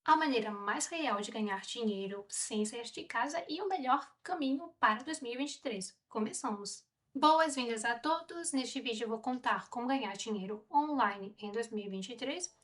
A maneira mais real de ganhar dinheiro sem sair de casa e o melhor caminho para 2023. Começamos! Boas-vindas a todos! Neste vídeo eu vou contar como ganhar dinheiro online em 2023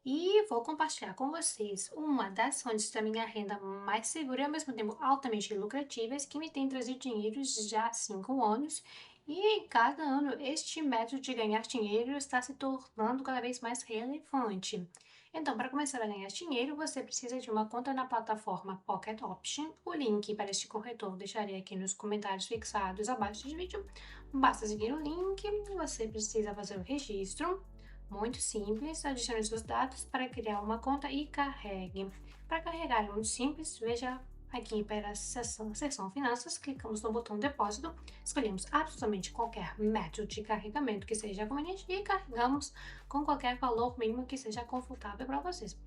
e vou compartilhar com vocês uma das fontes da minha renda mais segura e ao mesmo tempo altamente lucrativas que me tem trazido dinheiro já há 5 anos. E em cada ano este método de ganhar dinheiro está se tornando cada vez mais relevante. Então, para começar a ganhar dinheiro, você precisa de uma conta na plataforma Pocket Option. O link para este corretor deixarei aqui nos comentários fixados abaixo do vídeo. Basta seguir o link, você precisa fazer o registro. Muito simples, adicione seus dados para criar uma conta e carregue. Para carregar é muito simples, veja aqui para a seção Finanças, clicamos no botão Depósito, escolhemos absolutamente qualquer método de carregamento que seja conveniente e carregamos com qualquer valor mínimo que seja confortável para vocês.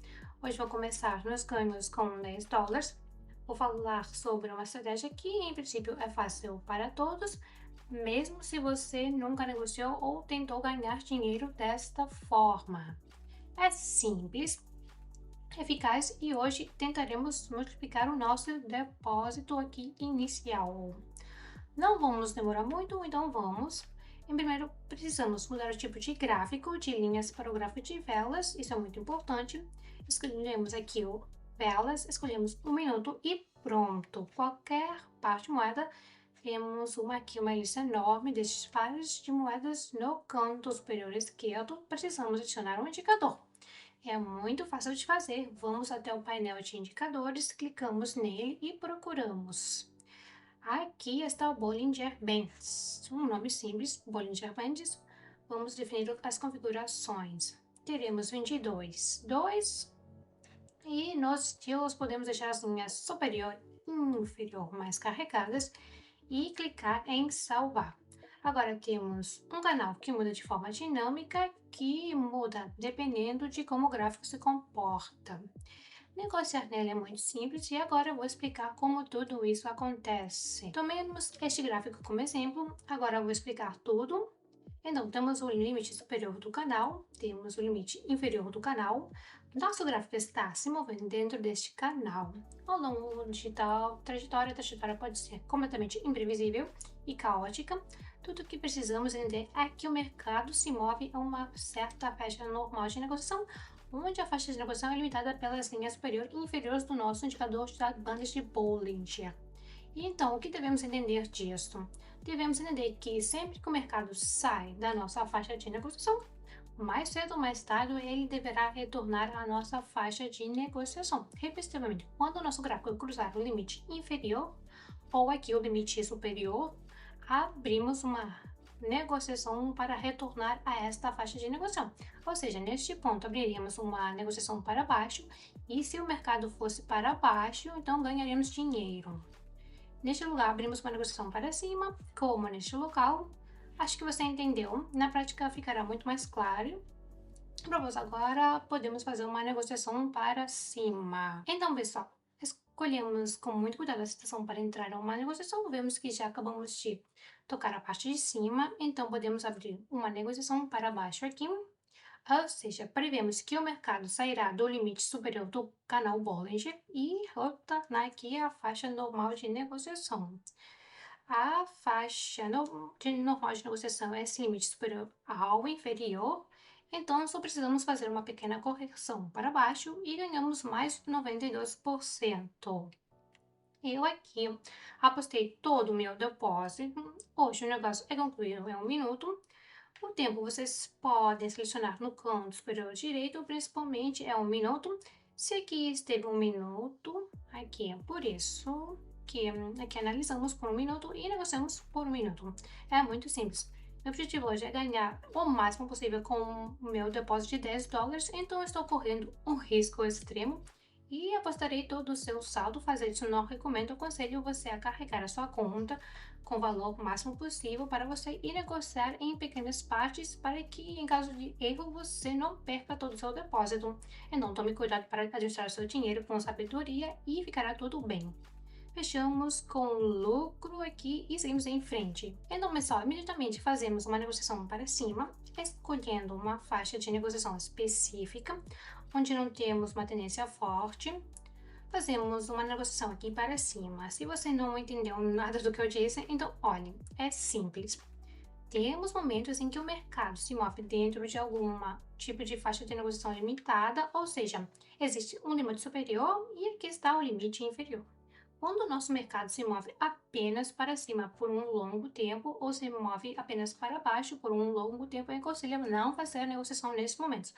Hoje vou começar nos ganhos com US$10. Vou falar sobre uma estratégia que, em princípio, é fácil para todos, mesmo se você nunca negociou ou tentou ganhar dinheiro desta forma. É simples, eficaz e hoje tentaremos multiplicar o nosso depósito aqui inicial. Não vamos demorar muito, então vamos. Em primeiro, precisamos mudar o tipo de gráfico de linhas para o gráfico de velas, isso é muito importante. Escolhemos aqui o velas, escolhemos 1 minuto e pronto. Qualquer par de moeda, temos aqui uma lista enorme destes pares de moedas no canto superior esquerdo. Precisamos adicionar um indicador. É muito fácil de fazer. Vamos até o painel de indicadores, clicamos nele e procuramos. Aqui está o Bollinger Bands, um nome simples, Bollinger Bands. Vamos definir as configurações. Teremos 22, 2 e nos estilos podemos deixar as linhas superior e inferior mais carregadas e clicar em salvar. Agora temos um canal que muda de forma dinâmica, que muda dependendo de como o gráfico se comporta. Negociar nele é muito simples e agora eu vou explicar como tudo isso acontece. Tomemos este gráfico como exemplo, agora eu vou explicar tudo. Então, temos o limite superior do canal, temos o limite inferior do canal. Nosso gráfico está se movendo dentro deste canal. Ao longo da trajetória, a trajetória pode ser completamente imprevisível e caótica. Tudo o que precisamos entender é que o mercado se move a uma certa faixa normal de negociação, onde a faixa de negociação é limitada pelas linhas superior e inferiores do nosso indicador de bandas de Bollinger. E então, o que devemos entender disso? Devemos entender que sempre que o mercado sai da nossa faixa de negociação, mais cedo ou mais tarde ele deverá retornar à nossa faixa de negociação. Repetitivamente, quando o nosso gráfico cruzar o limite inferior ou aqui o limite superior, abrimos uma negociação para retornar a esta faixa de negociação. Ou seja, neste ponto abriríamos uma negociação para baixo e se o mercado fosse para baixo, então ganharíamos dinheiro. Neste lugar, abrimos uma negociação para cima, como neste local. Acho que você entendeu. Na prática, ficará muito mais claro. Vamos agora, podemos fazer uma negociação para cima. Então, pessoal, escolhemos com muito cuidado a situação para entrar em uma negociação. Vemos que já acabamos de tocar a parte de cima, então podemos abrir uma negociação para baixo aqui. Ou seja, prevemos que o mercado sairá do limite superior do canal Bollinger e retornar aqui a faixa normal de negociação. A faixa normal de negociação é esse limite superior ao inferior, então só precisamos fazer uma pequena correção para baixo e ganhamos mais 92%. Eu aqui apostei todo o meu depósito. Hoje o negócio é concluído em 1 minuto. O tempo vocês podem selecionar no canto superior direito, principalmente é 1 minuto. Se aqui esteve 1 minuto, aqui é por isso que aqui analisamos por 1 minuto e negociamos por 1 minuto. É muito simples. Meu objetivo hoje é ganhar o máximo possível com o meu depósito de US$10, então eu estou correndo um risco extremo e apostarei todo o seu saldo. Fazer isso não recomendo, aconselho você a carregar a sua conta com o valor máximo possível para você ir negociar em pequenas partes para que, em caso de erro, você não perca todo o seu depósito. Então, tome cuidado para administrar seu dinheiro com sabedoria e ficará tudo bem. Fechamos com lucro aqui e seguimos em frente. Então, pessoal, imediatamente fazemos uma negociação para cima, escolhendo uma faixa de negociação específica, onde não temos uma tendência forte, fazemos uma negociação aqui para cima. Se você não entendeu nada do que eu disse, então olhe, é simples. Temos momentos em que o mercado se move dentro de algum tipo de faixa de negociação limitada, ou seja, existe um limite superior e aqui está o limite inferior. Quando o nosso mercado se move apenas para cima por um longo tempo ou se move apenas para baixo por um longo tempo, eu aconselho não fazer a negociação nesses momentos.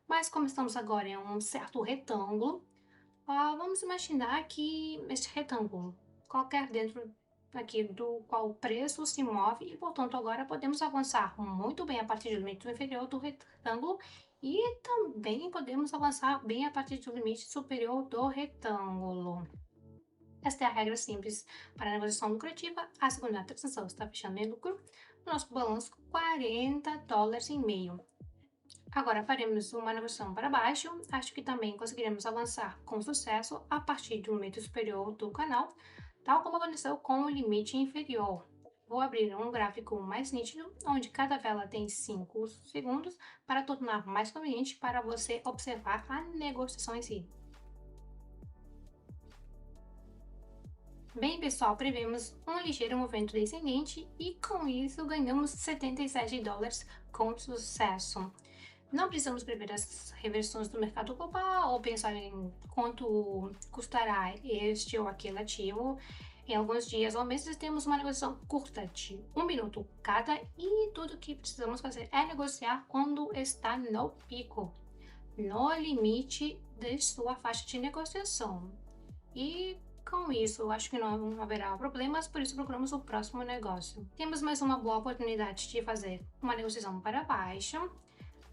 Mas como estamos agora em um certo retângulo, vamos imaginar que este retângulo, qualquer dentro aqui do qual o preço se move e, portanto, agora podemos avançar muito bem a partir do limite inferior do retângulo e também podemos avançar bem a partir do limite superior do retângulo. Esta é a regra simples para a negociação lucrativa. A segunda transação está fechando em lucro. Nosso balanço, $40,5. Agora faremos uma negociação para baixo. Acho que também conseguiremos avançar com sucesso a partir do limite superior do canal, tal como aconteceu com o limite inferior. Vou abrir um gráfico mais nítido, onde cada vela tem 5 segundos, para tornar mais conveniente para você observar a negociação em si. Bem, pessoal, prevemos um ligeiro movimento descendente e com isso ganhamos $77 com sucesso. Não precisamos prever as reversões do mercado global ou pensar em quanto custará este ou aquele ativo. Em alguns dias ou meses temos uma negociação curta de 1 minuto cada e tudo que precisamos fazer é negociar quando está no pico, no limite de sua faixa de negociação. E com isso, acho que não haverá problemas, por isso procuramos o próximo negócio. Temos mais uma boa oportunidade de fazer uma negociação para baixo.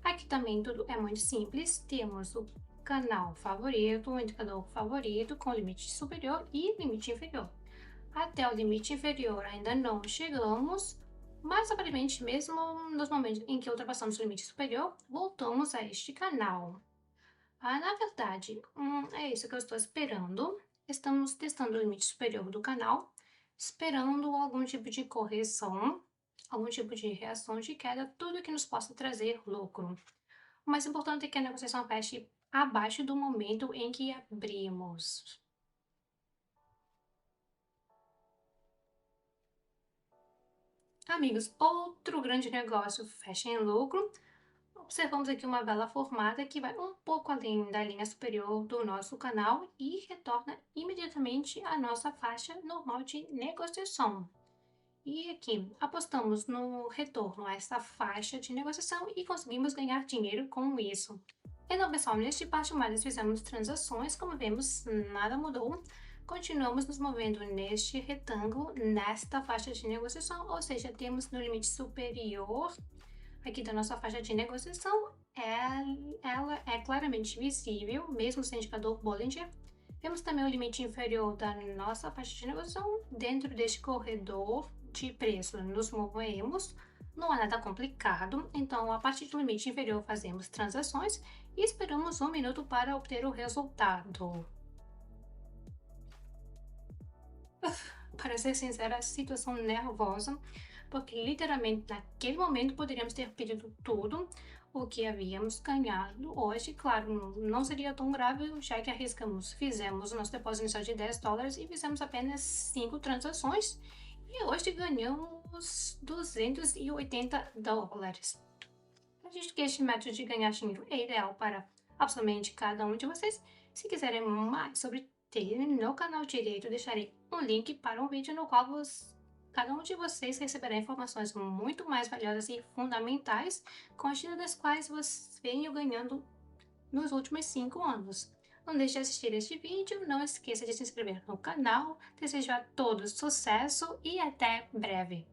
Aqui também tudo é muito simples. Temos o canal favorito, o indicador favorito com limite superior e limite inferior. Até o limite inferior ainda não chegamos, mas aparentemente mesmo nos momentos em que ultrapassamos o limite superior, voltamos a este canal. Na verdade, é isso que eu estou esperando. Estamos testando o limite superior do canal, esperando algum tipo de correção, algum tipo de reação de queda, tudo que nos possa trazer lucro. O mais importante é que a negociação feche abaixo do momento em que abrimos. Amigos, outro grande negócio fecha em lucro. Observamos aqui uma vela formada que vai um pouco além da linha superior do nosso canal e retorna imediatamente à nossa faixa normal de negociação. E aqui, apostamos no retorno a essa faixa de negociação e conseguimos ganhar dinheiro com isso. Então, pessoal, neste patamar fizemos transações, como vemos, nada mudou. Continuamos nos movendo neste retângulo, nesta faixa de negociação, ou seja, temos no limite superior aqui da nossa faixa de negociação, ela é claramente visível, mesmo sem indicador Bollinger. Temos também o limite inferior da nossa faixa de negociação. Dentro deste corredor de preço, nos movemos. Não há nada complicado, então a partir do limite inferior fazemos transações e esperamos 1 minuto para obter o resultado. Para ser sincera, situação nervosa, porque literalmente naquele momento poderíamos ter pedido tudo o que havíamos ganhado hoje. Claro, não seria tão grave, já que arriscamos, fizemos o nosso depósito inicial de $10 e fizemos apenas 5 transações e hoje ganhamos $280. Acredito que este método de ganhar dinheiro é ideal para absolutamente cada um de vocês. Se quiserem mais sobre no canal direito deixarei um link para um vídeo no qual cada um de vocês receberá informações muito mais valiosas e fundamentais, com a ajuda das quais vocês venham ganhando nos últimos 5 anos. Não deixe de assistir este vídeo, não esqueça de se inscrever no canal. Desejo a todos sucesso e até breve!